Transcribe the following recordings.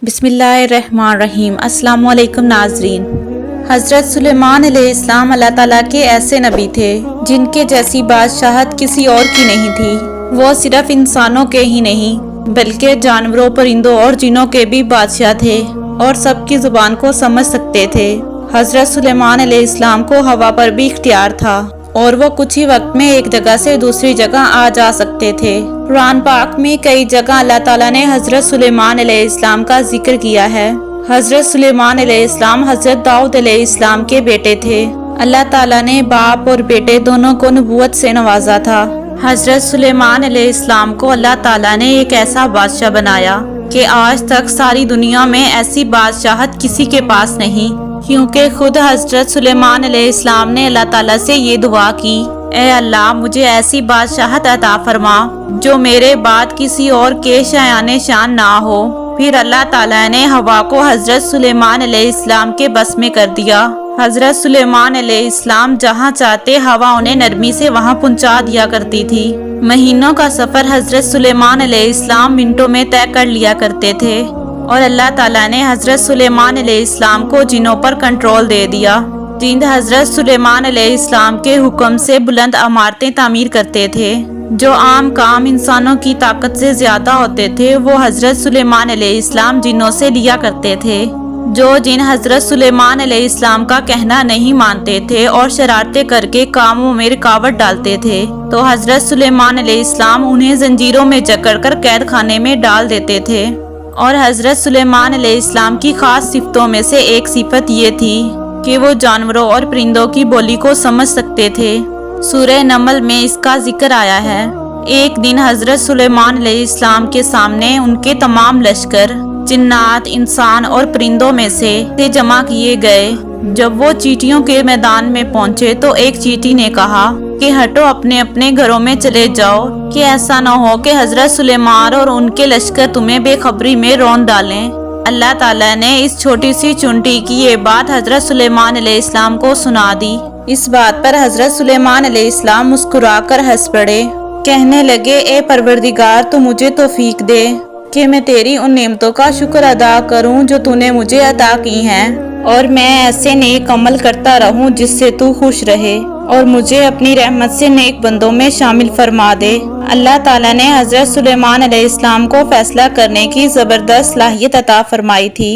بسم اللہ الرحمن الرحیم۔ السلام علیکم ناظرین۔ حضرت سلیمان علیہ السلام اللہ تعالیٰ کے ایسے نبی تھے جن کے جیسی بادشاہت کسی اور کی نہیں تھی۔ وہ صرف انسانوں کے ہی نہیں بلکہ جانوروں، پرندوں اور جنوں کے بھی بادشاہ تھے اور سب کی زبان کو سمجھ سکتے تھے۔ حضرت سلیمان علیہ السلام کو ہوا پر بھی اختیار تھا اور وہ کچھ ہی وقت میں ایک جگہ سے دوسری جگہ آ جا سکتے تھے۔ قرآن پاک میں کئی جگہ اللہ تعالیٰ نے حضرت سلیمان علیہ السلام کا ذکر کیا ہے۔ حضرت سلیمان علیہ السلام حضرت داؤد علیہ السلام کے بیٹے تھے۔ اللہ تعالیٰ نے باپ اور بیٹے دونوں کو نبوت سے نوازا تھا۔ حضرت سلیمان علیہ السلام کو اللہ تعالیٰ نے ایک ایسا بادشاہ بنایا کہ آج تک ساری دنیا میں ایسی بادشاہت کسی کے پاس نہیں، کیونکہ خود حضرت سلیمان علیہ السلام نے اللہ تعالیٰ سے یہ دعا کی، اے اللہ مجھے ایسی بادشاہت عطا فرما جو میرے بعد کسی اور کے شایان شان نہ ہو۔ پھر اللہ تعالیٰ نے ہوا کو حضرت سلیمان علیہ السلام کے بس میں کر دیا۔ حضرت سلیمان علیہ السلام جہاں چاہتے ہوا انہیں نرمی سے وہاں پہنچا دیا کرتی تھی۔ مہینوں کا سفر حضرت سلیمان علیہ السلام منٹوں میں طے کر لیا کرتے تھے، اور اللہ تعالیٰ نے حضرت سلیمان علیہ السلام کو جنوں پر کنٹرول دے دیا۔ جن حضرت سلیمان علیہ السلام کے حکم سے بلند عمارتیں تعمیر کرتے تھے، جو عام کام انسانوں کی طاقت سے زیادہ ہوتے تھے، وہ حضرت سلیمان علیہ السلام جنوں سے لیا کرتے تھے۔ جو جن حضرت سلیمان علیہ السلام کا کہنا نہیں مانتے تھے اور شرارتیں کر کے کاموں میں رکاوٹ ڈالتے تھے، تو حضرت سلیمان علیہ السلام انہیں زنجیروں میں جکڑ کر قید خانے میں ڈال دیتے تھے۔ اور حضرت سلیمان علیہ السلام کی خاص صفتوں میں سے ایک صفت یہ تھی کہ وہ جانوروں اور پرندوں کی بولی کو سمجھ سکتے تھے۔ سورہ نمل میں اس کا ذکر آیا ہے۔ ایک دن حضرت سلیمان علیہ السلام کے سامنے ان کے تمام لشکر جنات، انسان اور پرندوں میں سے جمع کیے گئے۔ جب وہ چیٹیوں کے میدان میں پہنچے تو ایک چیٹی نے کہا کہ ہٹو، اپنے اپنے گھروں میں چلے جاؤ، کہ ایسا نہ ہو کہ حضرت سلیمان اور ان کے لشکر تمہیں بے خبری میں رون ڈالیں۔ اللہ تعالیٰ نے اس چھوٹی سی چونٹی کی یہ بات حضرت سلیمان علیہ السلام کو سنا دی۔ اس بات پر حضرت سلیمان علیہ السلام مسکرا کر ہنس پڑے، کہنے لگے، اے پروردگار تو مجھے توفیق دے کہ میں تیری ان نعمتوں کا شکر ادا کروں جو تو نے مجھے عطا کی ہیں، اور میں ایسے نیک عمل کرتا رہوں جس سے تو خوش رہے، اور مجھے اپنی رحمت سے نیک بندوں میں شامل فرما دے۔ اللہ تعالیٰ نے حضرت سلیمان علیہ السلام کو فیصلہ کرنے کی زبردست صلاحیت عطا فرمائی تھی۔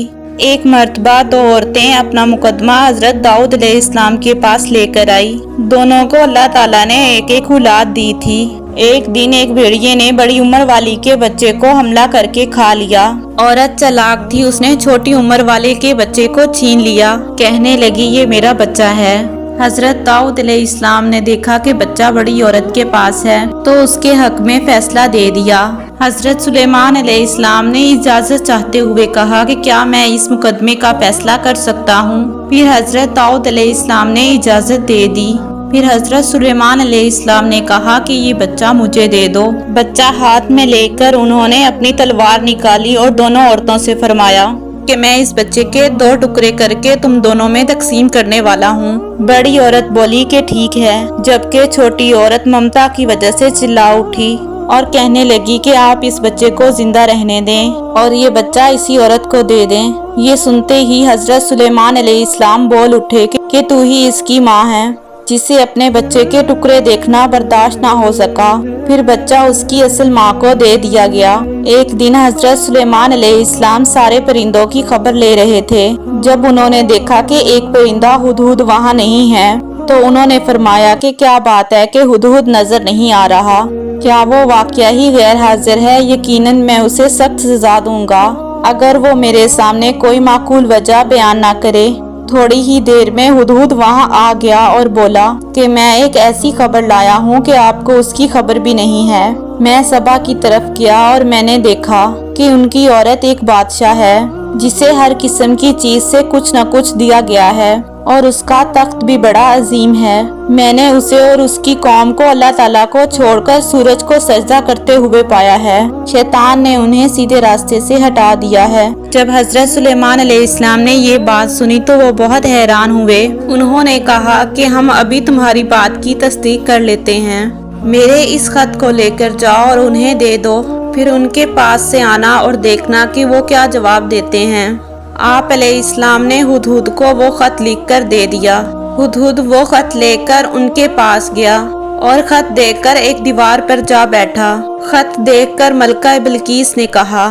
ایک مرتبہ دو عورتیں اپنا مقدمہ حضرت داؤد علیہ السلام کے پاس لے کر آئی۔ دونوں کو اللہ تعالیٰ نے ایک ایک اولاد دی تھی۔ ایک دن ایک بھیڑیے نے بڑی عمر والی کے بچے کو حملہ کر کے کھا لیا۔ عورت چالاک تھی، اس نے چھوٹی عمر والے کے بچے کو چھین لیا، کہنے لگی، یہ میرا بچہ ہے۔ حضرت داؤد علیہ السلام نے دیکھا کہ بچہ بڑی عورت کے پاس ہے تو اس کے حق میں فیصلہ دے دیا۔ حضرت سلیمان علیہ السلام نے اجازت چاہتے ہوئے کہا کہ کیا میں اس مقدمے کا فیصلہ کر سکتا ہوں؟ پھر حضرت داؤد علیہ السلام نے اجازت دے دی۔ پھر حضرت سلیمان علیہ السلام نے کہا کہ یہ بچہ مجھے دے دو۔ بچہ ہاتھ میں لے کر انہوں نے اپنی تلوار نکالی اور دونوں عورتوں سے فرمایا کہ میں اس بچے کے 2 ٹکڑے کر کے تم دونوں میں تقسیم کرنے والا ہوں۔ بڑی عورت بولی کہ ٹھیک ہے، جبکہ چھوٹی عورت ممتا کی وجہ سے چلا اٹھی اور کہنے لگی کہ آپ اس بچے کو زندہ رہنے دیں اور یہ بچہ اسی عورت کو دے دیں۔ یہ سنتے ہی حضرت سلیمان علیہ السلام بول اٹھے کہ تو ہی اس کی ماں ہے، جسے اپنے بچے کے ٹکڑے دیکھنا برداشت نہ ہو سکا۔ پھر بچہ اس کی اصل ماں کو دے دیا گیا۔ ایک دن حضرت سلیمان علیہ السلام سارے پرندوں کی خبر لے رہے تھے۔ جب انہوں نے دیکھا کہ ایک پرندہ ہدہد وہاں نہیں ہے تو انہوں نے فرمایا کہ کیا بات ہے کہ ہدہد نظر نہیں آ رہا؟ کیا وہ واقعہ ہی غیر حاضر ہے؟ یقیناً میں اسے سخت سزا دوں گا اگر وہ میرے سامنے کوئی معقول وجہ بیان نہ کرے۔ تھوڑی ہی دیر میں ہدہد وہاں آ گیا اور بولا کہ میں ایک ایسی خبر لایا ہوں کہ آپ کو اس کی خبر بھی نہیں ہے۔ میں سبا کی طرف گیا اور میں نے دیکھا کہ ان کی عورت ایک بادشاہ ہے جسے ہر قسم کی چیز سے کچھ نہ کچھ دیا گیا ہے، اور اس کا تخت بھی بڑا عظیم ہے۔ میں نے اسے اور اس کی قوم کو اللہ تعالیٰ کو چھوڑ کر سورج کو سجدہ کرتے ہوئے پایا ہے۔ شیطان نے انہیں سیدھے راستے سے ہٹا دیا ہے۔ جب حضرت سلیمان علیہ السلام نے یہ بات سنی تو وہ بہت حیران ہوئے۔ انہوں نے کہا کہ ہم ابھی تمہاری بات کی تصدیق کر لیتے ہیں، میرے اس خط کو لے کر جاؤ اور انہیں دے دو۔ پھر ان کے پاس سے آنا اور دیکھنا کہ وہ کیا جواب دیتے ہیں۔ آپ علیہ السلام نے ہدہد کو وہ خط لکھ کر دے دیا۔ ہدہد وہ خط لے کر ان کے پاس گیا اور خط دیکھ کر ایک دیوار پر جا بیٹھا۔ خط دیکھ کر ملکہ بلقیس نے کہا،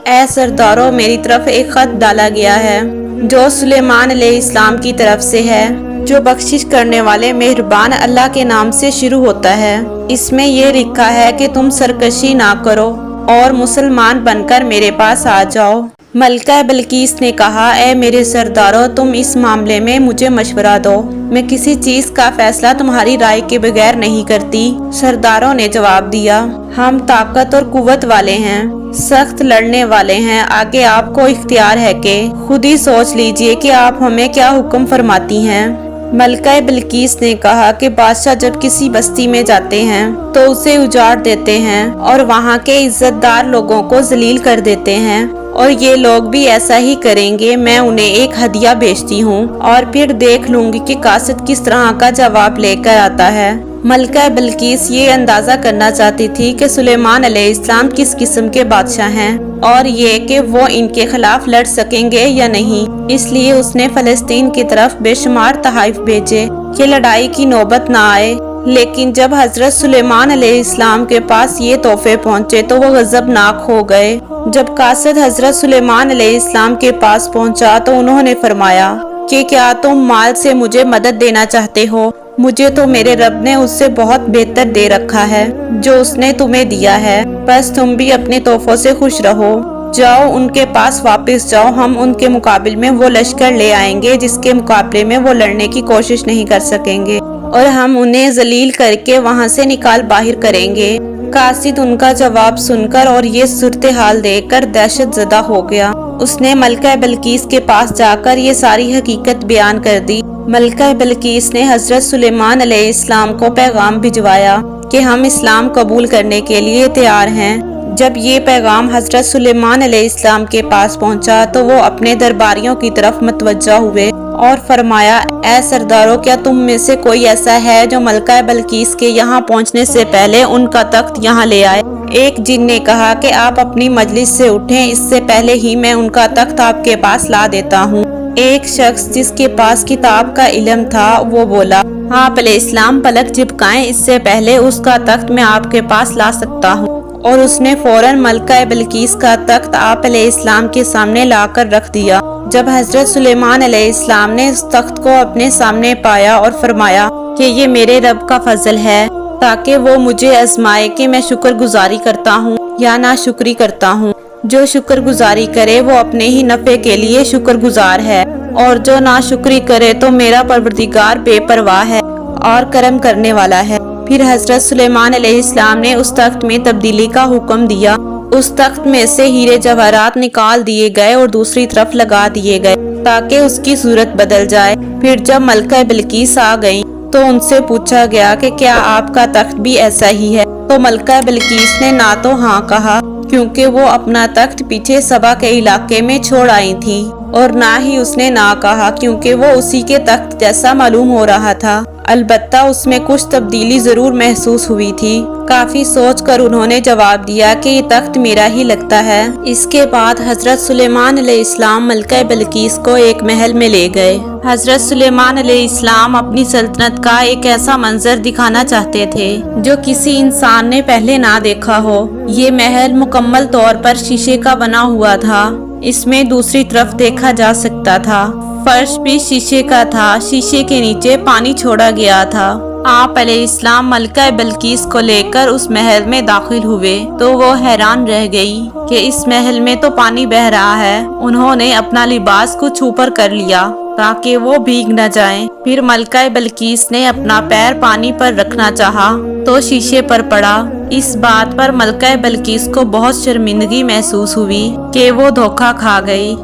اے سردارو، میری طرف ایک خط ڈالا گیا ہے جو سلیمان علیہ السلام کی طرف سے ہے، جو بخشش کرنے والے مہربان اللہ کے نام سے شروع ہوتا ہے۔ اس میں یہ لکھا ہے کہ تم سرکشی نہ کرو اور مسلمان بن کر میرے پاس آ جاؤ۔ ملکہ بلقیس نے کہا، اے میرے سردارو، تم اس معاملے میں مجھے مشورہ دو، میں کسی چیز کا فیصلہ تمہاری رائے کے بغیر نہیں کرتی۔ سرداروں نے جواب دیا، ہم طاقت اور قوت والے ہیں، سخت لڑنے والے ہیں، آگے آپ کو اختیار ہے کہ خود ہی سوچ لیجئے کہ آپ ہمیں کیا حکم فرماتی ہیں۔ ملکہ بلقیس نے کہا کہ بادشاہ جب کسی بستی میں جاتے ہیں تو اسے اجاڑ دیتے ہیں اور وہاں کے عزت دار لوگوں کو ذلیل کر دیتے ہیں، اور یہ لوگ بھی ایسا ہی کریں گے۔ میں انہیں ایک ہدیہ بھیجتی ہوں اور پھر دیکھ لوں گی کہ قاصد کس طرح کا جواب لے کر آتا ہے۔ ملکہ بلقیس یہ اندازہ کرنا چاہتی تھی کہ سلیمان علیہ السلام کس قسم کے بادشاہ ہیں اور یہ کہ وہ ان کے خلاف لڑ سکیں گے یا نہیں، اس لیے اس نے فلسطین کی طرف بے شمار تحائف بھیجے کہ لڑائی کی نوبت نہ آئے۔ لیکن جب حضرت سلیمان علیہ السلام کے پاس یہ تحفے پہنچے تو وہ غضبناک ہو گئے۔ جب قاصد حضرت سلیمان علیہ السلام کے پاس پہنچا تو انہوں نے فرمایا کہ کیا تم مال سے مجھے مدد دینا چاہتے ہو؟ مجھے تو میرے رب نے اس سے بہت بہتر دے رکھا ہے جو اس نے تمہیں دیا ہے، بس تم بھی اپنے تحفوں سے خوش رہو۔ جاؤ ان کے پاس واپس جاؤ، ہم ان کے مقابل میں وہ لشکر لے آئیں گے جس کے مقابلے میں وہ لڑنے کی کوشش نہیں کر سکیں گے، اور ہم انہیں ذلیل کر کے وہاں سے نکال باہر کریں گے۔ قاصد ان کا جواب سن کر اور یہ صورتحال دیکھ کر دہشت زدہ ہو گیا۔ اس نے ملکہ بلقیس کے پاس جا کر یہ ساری حقیقت بیان کر دی۔ ملکہ بلقیس نے حضرت سلیمان علیہ السلام کو پیغام بھجوایا کہ ہم اسلام قبول کرنے کے لیے تیار ہیں۔ جب یہ پیغام حضرت سلیمان علیہ السلام کے پاس پہنچا تو وہ اپنے درباریوں کی طرف متوجہ ہوئے اور فرمایا، اے سردارو، کیا تم میں سے کوئی ایسا ہے جو ملکہ بلقیس کے یہاں پہنچنے سے پہلے ان کا تخت یہاں لے آئے؟ ایک جن نے کہا کہ آپ اپنی مجلس سے اٹھیں، اس سے پہلے ہی میں ان کا تخت آپ کے پاس لا دیتا ہوں۔ ایک شخص جس کے پاس کتاب کا علم تھا وہ بولا، آپ علیہ السلام پلک جھپکائیں، اس سے پہلے اس کا تخت میں آپ کے پاس لا سکتا ہوں۔ اور اس نے فوراً ملکہ بلقیس کا تخت آپ علیہ السلام کے سامنے لا کر رکھ دیا۔ جب حضرت سلیمان علیہ السلام نے اس تخت کو اپنے سامنے پایا اور فرمایا کہ یہ میرے رب کا فضل ہے تاکہ وہ مجھے آزمائے کہ میں شکر گزاری کرتا ہوں یا ناشکری کرتا ہوں، جو شکر گزاری کرے وہ اپنے ہی نفع کے لیے شکر گزار ہے، اور جو ناشکری کرے تو میرا پروردگار بے پرواہ ہے اور کرم کرنے والا ہے۔ پھر حضرت سلیمان علیہ السلام نے اس تخت میں تبدیلی کا حکم دیا۔ اس تخت میں سے ہیرے جواہرات نکال دیے گئے اور دوسری طرف لگا دیے گئے تاکہ اس کی صورت بدل جائے۔ پھر جب ملکہ بلقیس آ گئیں تو ان سے پوچھا گیا کہ کیا آپ کا تخت بھی ایسا ہی ہے؟ تو ملکہ بلقیس نے نہ تو ہاں کہا، کیونکہ وہ اپنا تخت پیچھے سبا کے علاقے میں چھوڑ آئی تھی، اور نہ ہی اس نے نہ کہا کیونکہ وہ اسی کے تخت جیسا معلوم ہو رہا تھا، البتہ اس میں کچھ تبدیلی ضرور محسوس ہوئی تھی۔ کافی سوچ کر انہوں نے جواب دیا کہ یہ تخت میرا ہی لگتا ہے۔ اس کے بعد حضرت سلیمان علیہ السلام ملکہ بلقیس کو ایک محل میں لے گئے۔ حضرت سلیمان علیہ السلام اپنی سلطنت کا ایک ایسا منظر دکھانا چاہتے تھے جو کسی انسان نے پہلے نہ دیکھا ہو۔ یہ محل مکمل طور پر شیشے کا بنا ہوا تھا، اس میں دوسری طرف دیکھا جا سکتا تھا، فرش بھی شیشے کا تھا، شیشے کے نیچے پانی چھوڑا گیا تھا۔ آپ علیہ السلام ملکہ بلقیس کو لے کر اس محل میں داخل ہوئے تو وہ حیران رہ گئی کہ اس محل میں تو پانی بہہ رہا ہے۔ انہوں نے اپنا لباس کچھ اوپر کر لیا تاکہ وہ بھیگ نہ جائیں۔ پھر ملکہ بلقیس نے اپنا پیر پانی پر رکھنا چاہا تو شیشے پر پڑا۔ اس بات پر ملکہ بلقیس کو بہت شرمندگی محسوس ہوئی کہ وہ دھوکہ کھا گئی۔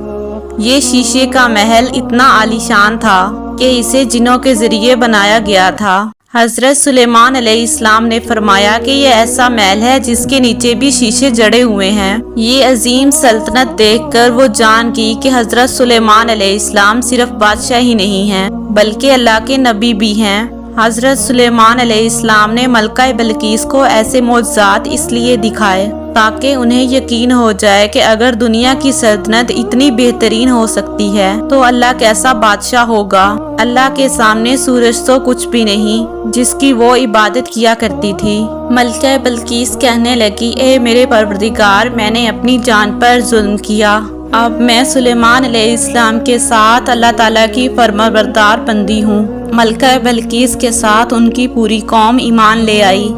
یہ شیشے کا محل اتنا عالیشان تھا کہ اسے جنوں کے ذریعے بنایا گیا تھا۔ حضرت سلیمان علیہ السلام نے فرمایا کہ یہ ایسا محل ہے جس کے نیچے بھی شیشے جڑے ہوئے ہیں۔ یہ عظیم سلطنت دیکھ کر وہ جان گئی کہ حضرت سلیمان علیہ السلام صرف بادشاہ ہی نہیں ہیں بلکہ اللہ کے نبی بھی ہیں۔ حضرت سلیمان علیہ السلام نے ملکہ بلقیس کو ایسے معجزات اس لیے دکھائے تاکہ انہیں یقین ہو جائے کہ اگر دنیا کی سلطنت اتنی بہترین ہو سکتی ہے تو اللہ کیسا بادشاہ ہوگا۔ اللہ کے سامنے سورج تو کچھ بھی نہیں جس کی وہ عبادت کیا کرتی تھی۔ ملکہ بلقیس کہنے لگی، اے میرے پروردگار، میں نے اپنی جان پر ظلم کیا، اب میں سلیمان علیہ السلام کے ساتھ اللہ تعالیٰ کی فرمانبردار بندی ہوں۔ ملکہ بلقیس کے ساتھ ان کی پوری قوم ایمان لے آئی۔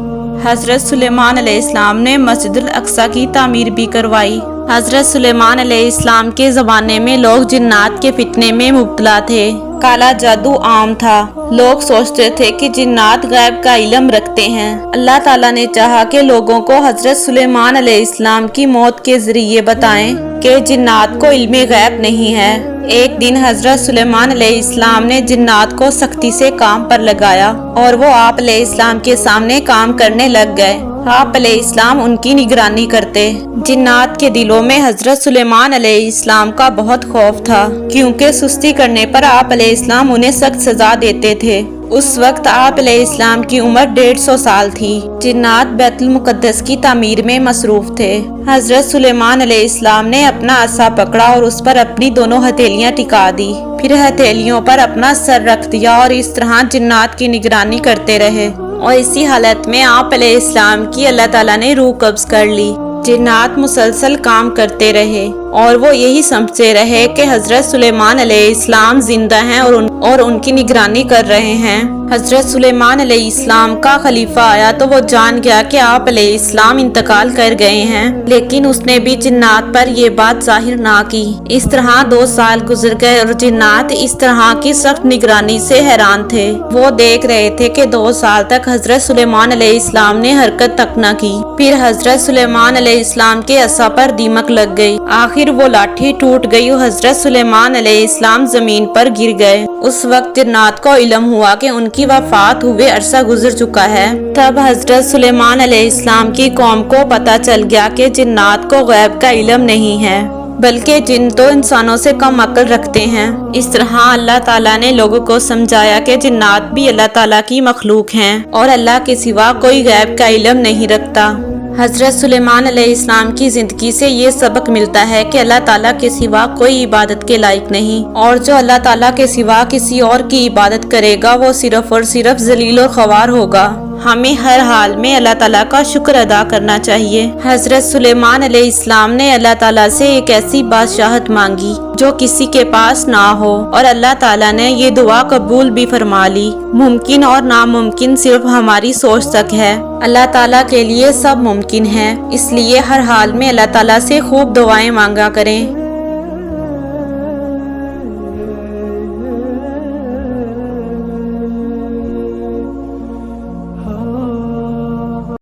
حضرت سلیمان علیہ السلام نے مسجد الاقصی کی تعمیر بھی کروائی۔ حضرت سلیمان علیہ السلام کے زمانے میں لوگ جنات کے فتنے میں مبتلا تھے، کالا جادو عام تھا، لوگ سوچتے تھے کہ جنات غیب کا علم رکھتے ہیں۔ اللہ تعالیٰ نے چاہا کہ لوگوں کو حضرت سلیمان علیہ السلام کی موت کے ذریعے بتائیں کہ جنات کو علم غیب نہیں ہے۔ ایک دن حضرت سلیمان علیہ السلام نے جنات کو سختی سے کام پر لگایا اور وہ آپ علیہ السلام کے سامنے کام کرنے لگ گئے۔ آپ علیہ السلام ان کی نگرانی کرتے۔ جنات کے دلوں میں حضرت سلیمان علیہ السلام کا بہت خوف تھا، کیونکہ سستی کرنے پر آپ علیہ السلام انہیں سخت سزا دیتے تھے۔ اس وقت آپ علیہ السلام کی عمر 150 سال تھی۔ جنات بیت المقدس کی تعمیر میں مصروف تھے۔ حضرت سلیمان علیہ السلام نے اپنا عصا پکڑا اور اس پر اپنی دونوں ہتھیلیاں ٹکا دی، پھر ہتھیلیوں پر اپنا سر رکھ دیا اور اس طرح جنات کی نگرانی کرتے رہے، اور اسی حالت میں آپ علیہ السلام کی اللہ تعالیٰ نے روح قبض کر لی۔ جنات مسلسل کام کرتے رہے اور وہ یہی سمجھتے رہے کہ حضرت سلیمان علیہ السلام زندہ ہیں اور ان کی نگرانی کر رہے ہیں۔ حضرت سلیمان علیہ السلام کا خلیفہ آیا تو وہ جان گیا کہ آپ علیہ السلام انتقال کر گئے ہیں، لیکن اس نے بھی جنات پر یہ بات ظاہر نہ کی۔ اس طرح 2 سال گزر گئے اور جنات اس طرح کی سخت نگرانی سے حیران تھے۔ وہ دیکھ رہے تھے کہ 2 سال تک حضرت سلیمان علیہ السلام نے حرکت تک نہ کی۔ پھر حضرت سلیمان علیہ السلام کے عصا پر دیمک لگ گئی، آخر وہ لاٹھی ٹوٹ گئی اور حضرت سلیمان علیہ السلام زمین پر گر گئے۔ اس وقت جنات کو علم ہوا کہ ان کی وفات ہوئے عرصہ گزر چکا ہے۔ تب حضرت سلیمان علیہ السلام کی قوم کو پتہ چل گیا کہ جنات کو غیب کا علم نہیں ہے، بلکہ جن تو انسانوں سے کم عقل رکھتے ہیں۔ اس طرح اللہ تعالیٰ نے لوگوں کو سمجھایا کہ جنات بھی اللہ تعالیٰ کی مخلوق ہیں اور اللہ کے سوا کوئی غیب کا علم نہیں رکھتا۔ حضرت سلیمان علیہ السلام کی زندگی سے یہ سبق ملتا ہے کہ اللہ تعالیٰ کے سوا کوئی عبادت کے لائق نہیں، اور جو اللہ تعالیٰ کے سوا کسی اور کی عبادت کرے گا وہ صرف اور صرف ذلیل اور خوار ہوگا۔ ہمیں ہر حال میں اللہ تعالیٰ کا شکر ادا کرنا چاہیے۔ حضرت سلیمان علیہ السلام نے اللہ تعالیٰ سے ایک ایسی بادشاہت مانگی جو کسی کے پاس نہ ہو، اور اللہ تعالیٰ نے یہ دعا قبول بھی فرما لی۔ ممکن اور ناممکن صرف ہماری سوچ تک ہے، اللہ تعالیٰ کے لیے سب ممکن ہے، اس لیے ہر حال میں اللہ تعالیٰ سے خوب دعائیں مانگا کریں۔